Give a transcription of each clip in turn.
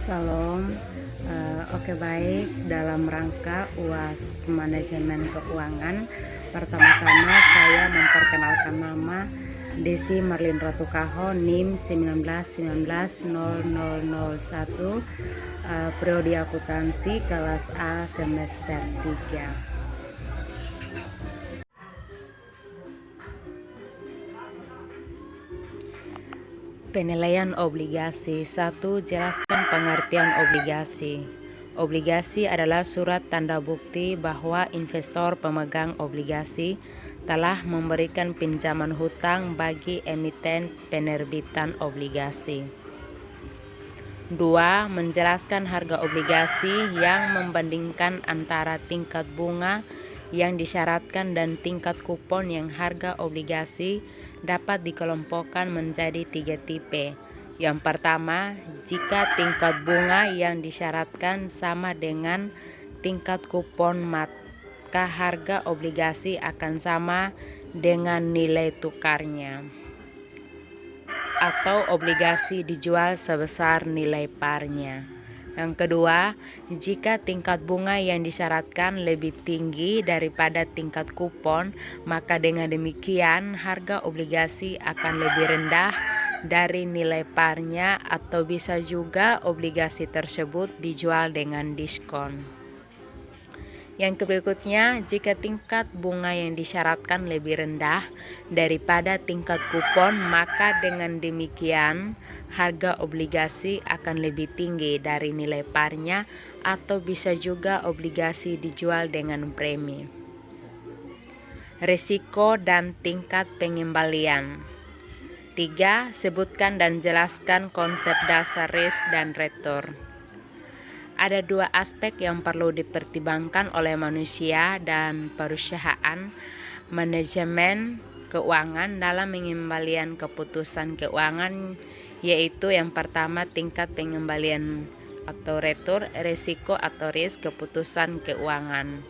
Shalom. Oke, baik, dalam rangka UAS Manajemen Keuangan, pertama-tama saya memperkenalkan nama Desi Marlin Ratukaho, NIM 19190001, prodi akuntansi kelas A semester 3. Penilaian obligasi. 1. Jelaskan pengertian obligasi. Obligasi adalah surat tanda bukti bahwa investor pemegang obligasi telah memberikan pinjaman hutang bagi emiten penerbitan obligasi. 2. Menjelaskan harga obligasi yang membandingkan antara tingkat bunga yang disyaratkan dan tingkat kupon. Yang harga obligasi dapat dikelompokkan menjadi 3 tipe. Yang pertama, jika tingkat bunga yang disyaratkan sama dengan tingkat kupon, maka harga obligasi akan sama dengan nilai tukarnya, atau obligasi dijual sebesar nilai parnya. Yang kedua, jika tingkat bunga yang disyaratkan lebih tinggi daripada tingkat kupon, maka dengan demikian harga obligasi akan lebih rendah dari nilai parnya, atau bisa juga obligasi tersebut dijual dengan diskon. Yang berikutnya, jika tingkat bunga yang disyaratkan lebih rendah daripada tingkat kupon, maka dengan demikian harga obligasi akan lebih tinggi dari nilai parnya, atau bisa juga obligasi dijual dengan premi. Risiko dan tingkat pengembalian. 3. Sebutkan dan jelaskan konsep dasar risk dan return. Ada 2 aspek yang perlu dipertimbangkan oleh manusia dan perusahaan manajemen keuangan dalam pengembalian keputusan keuangan, yaitu yang pertama tingkat pengembalian atau return, risiko atau risk keputusan keuangan.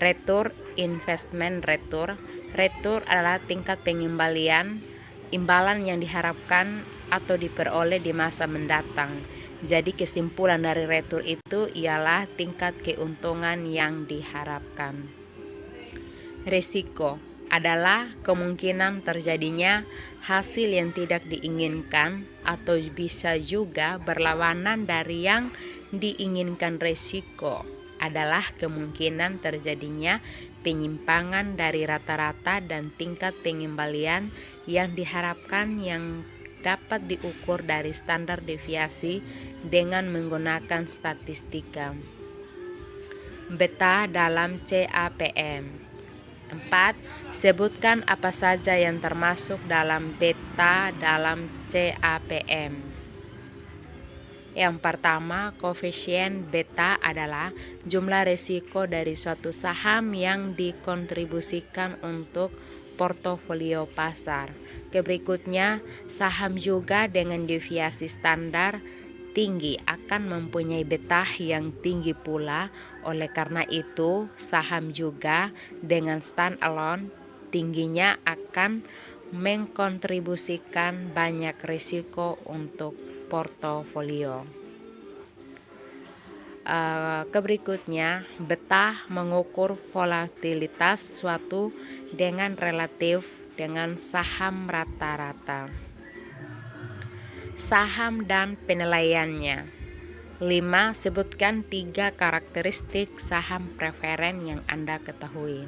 Return, investment return. Return adalah tingkat pengembalian imbalan yang diharapkan atau diperoleh di masa mendatang. Jadi kesimpulan dari return itu ialah tingkat keuntungan yang diharapkan. Risiko adalah kemungkinan terjadinya hasil yang tidak diinginkan atau bisa juga berlawanan dari yang diinginkan. Risiko adalah kemungkinan terjadinya penyimpangan dari rata-rata dan tingkat pengembalian yang diharapkan yang dapat diukur dari standar deviasi dengan menggunakan statistika. Beta dalam CAPM. 4. Sebutkan apa saja yang termasuk dalam beta dalam CAPM. Yang pertama, koefisien beta adalah jumlah risiko dari suatu saham yang dikontribusikan untuk portofolio pasar. Berikutnya, saham juga dengan deviasi standar tinggi akan mempunyai beta yang tinggi pula. Oleh karena itu, saham juga dengan standalone tingginya akan mengkontribusikan banyak risiko untuk portofolio. Berikutnya, beta mengukur volatilitas suatu dengan relatif dengan saham rata-rata. Saham dan penilaiannya. 5. Sebutkan 3 karakteristik saham preferen yang Anda ketahui.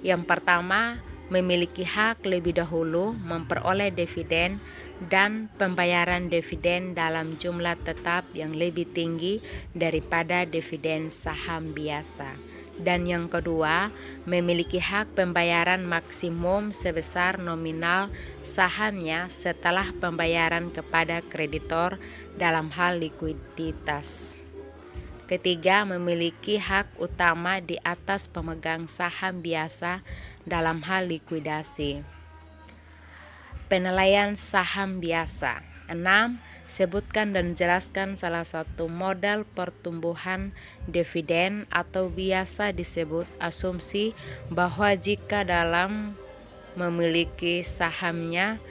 Yang pertama, memiliki hak lebih dahulu memperoleh dividen dan pembayaran dividen dalam jumlah tetap yang lebih tinggi daripada dividen saham biasa. Dan yang kedua, memiliki hak pembayaran maksimum sebesar nominal sahamnya setelah pembayaran kepada kreditor dalam hal likuiditas. Ketiga, memiliki hak utama di atas pemegang saham biasa dalam hal likuidasi. Penilaian saham biasa. 6. Sebutkan dan jelaskan salah satu model pertumbuhan dividen atau biasa disebut asumsi bahwa jika dalam memiliki sahamnya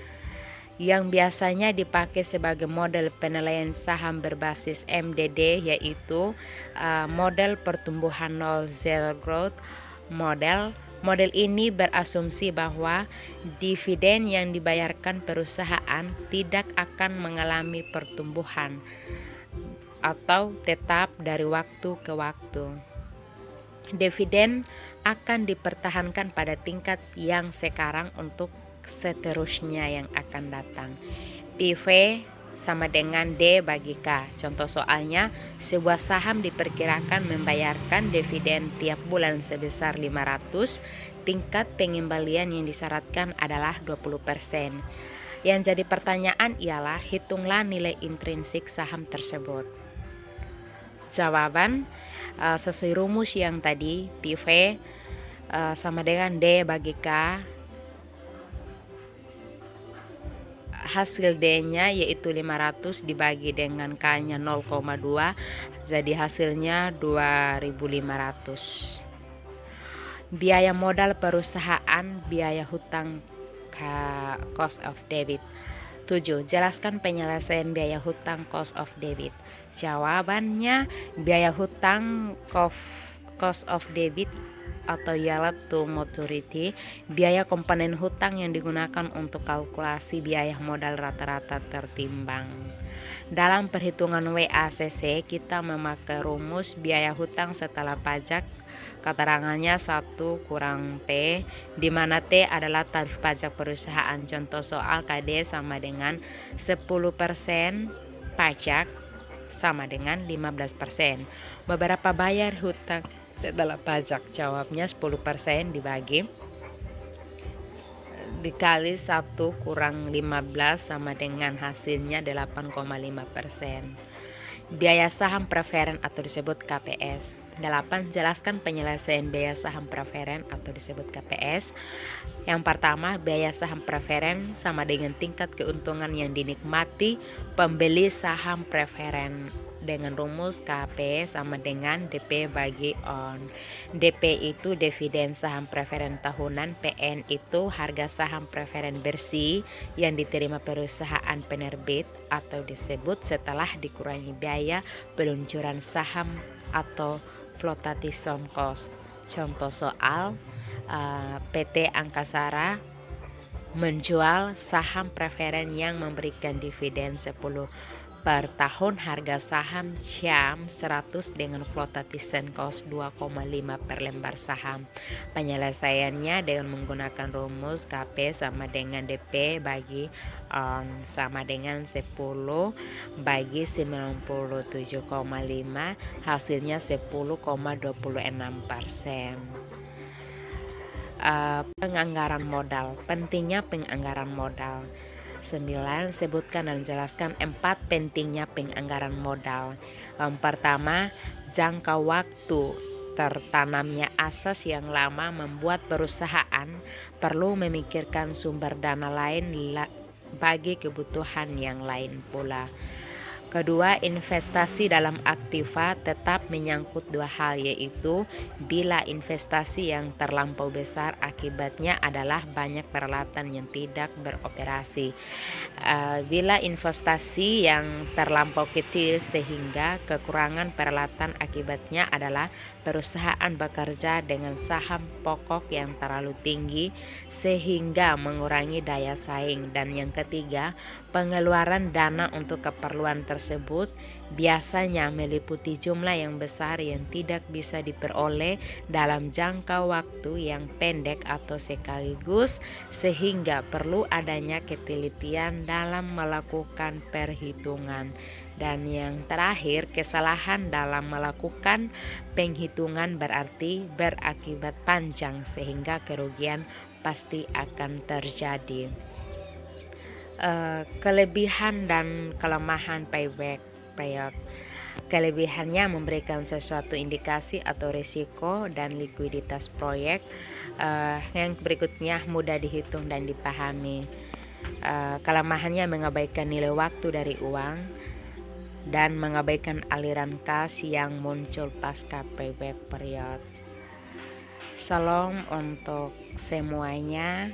yang biasanya dipakai sebagai model penilaian saham berbasis MDD, yaitu model pertumbuhan nol zero growth model. Model ini berasumsi bahwa dividen yang dibayarkan perusahaan tidak akan mengalami pertumbuhan atau tetap dari waktu ke waktu. Dividen akan dipertahankan pada tingkat yang sekarang untuk seterusnya yang akan datang. PV sama dengan D bagi K. Contoh soalnya, sebuah saham diperkirakan membayarkan dividen tiap bulan sebesar 500, tingkat pengembalian yang disyaratkan adalah 20%. Yang jadi pertanyaan ialah, hitunglah nilai intrinsik saham tersebut. Jawaban sesuai rumus yang tadi, PV sama dengan D bagi K. Hasil D-nya yaitu 500 dibagi dengan K-nya 0,2, jadi hasilnya 2.500. Biaya modal perusahaan, biaya hutang, cost of debit. 7. Jelaskan penyelesaian biaya hutang cost of debit. Jawabannya, biaya hutang cost of debit atau yield to maturity, biaya komponen hutang yang digunakan untuk kalkulasi biaya modal rata-rata tertimbang. Dalam perhitungan WACC, kita memakai rumus biaya hutang setelah pajak. Keterangannya 1 kurang T, di mana T adalah tarif pajak perusahaan. Contoh soal KD sama dengan 10% pajak sama dengan 15%. Beberapa bayar hutang setelah pajak? Jawabnya 10% dikali 1 kurang 15 sama dengan hasilnya 8,5%. Biaya saham preferen atau disebut KPS. 8. Jelaskan penyelesaian biaya saham preferen atau disebut KPS. Yang pertama, biaya saham preferen sama dengan tingkat keuntungan yang dinikmati pembeli saham preferen dengan rumus KP sama dengan DP bagi ON. DP itu dividen saham preferen tahunan, PN itu harga saham preferen bersih yang diterima perusahaan penerbit atau disebut setelah dikurangi biaya peluncuran saham atau flotation cost. Contoh soal, PT Angkasara menjual saham preferen yang memberikan dividen 10 per tahun, harga saham Syam 100 dengan flotation cost 2,5 per lembar saham. Penyelesaiannya dengan menggunakan rumus KP sama dengan DP bagi sama dengan 10 bagi 97,5, hasilnya 10,26%. Penganggaran modal. Pentingnya penganggaran modal. 9. Sebutkan dan jelaskan 4 pentingnya penganggaran modal. Pertama, jangka waktu tertanamnya asas yang lama membuat perusahaan perlu memikirkan sumber dana lain bagi kebutuhan yang lain pula. Kedua, investasi dalam aktiva tetap menyangkut dua hal, yaitu bila investasi yang terlampau besar akibatnya adalah banyak peralatan yang tidak beroperasi. Bila investasi yang terlampau kecil sehingga kekurangan peralatan akibatnya adalah perusahaan bekerja dengan saham pokok yang terlalu tinggi sehingga mengurangi daya saing. Dan yang ketiga, pengeluaran dana untuk keperluan tersebut biasanya meliputi jumlah yang besar yang tidak bisa diperoleh dalam jangka waktu yang pendek atau sekaligus, sehingga perlu adanya ketelitian dalam melakukan perhitungan. Dan yang terakhir, kesalahan dalam melakukan penghitungan berarti berakibat panjang sehingga kerugian pasti akan terjadi. Kelebihan dan kelemahan payback period. Kelebihannya memberikan sesuatu indikasi atau risiko dan likuiditas proyek. Yang berikutnya mudah dihitung dan dipahami. Kelemahannya mengabaikan nilai waktu dari uang dan mengabaikan aliran kas yang muncul pasca payback period. Salam untuk semuanya.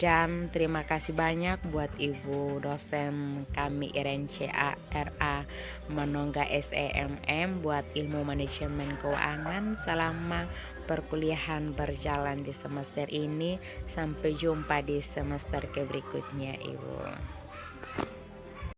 Dan terima kasih banyak buat Ibu dosen kami IRENCA RA Manongga SEMM buat ilmu manajemen keuangan selama perkuliahan berjalan di semester ini. Sampai jumpa di semester berikutnya Ibu.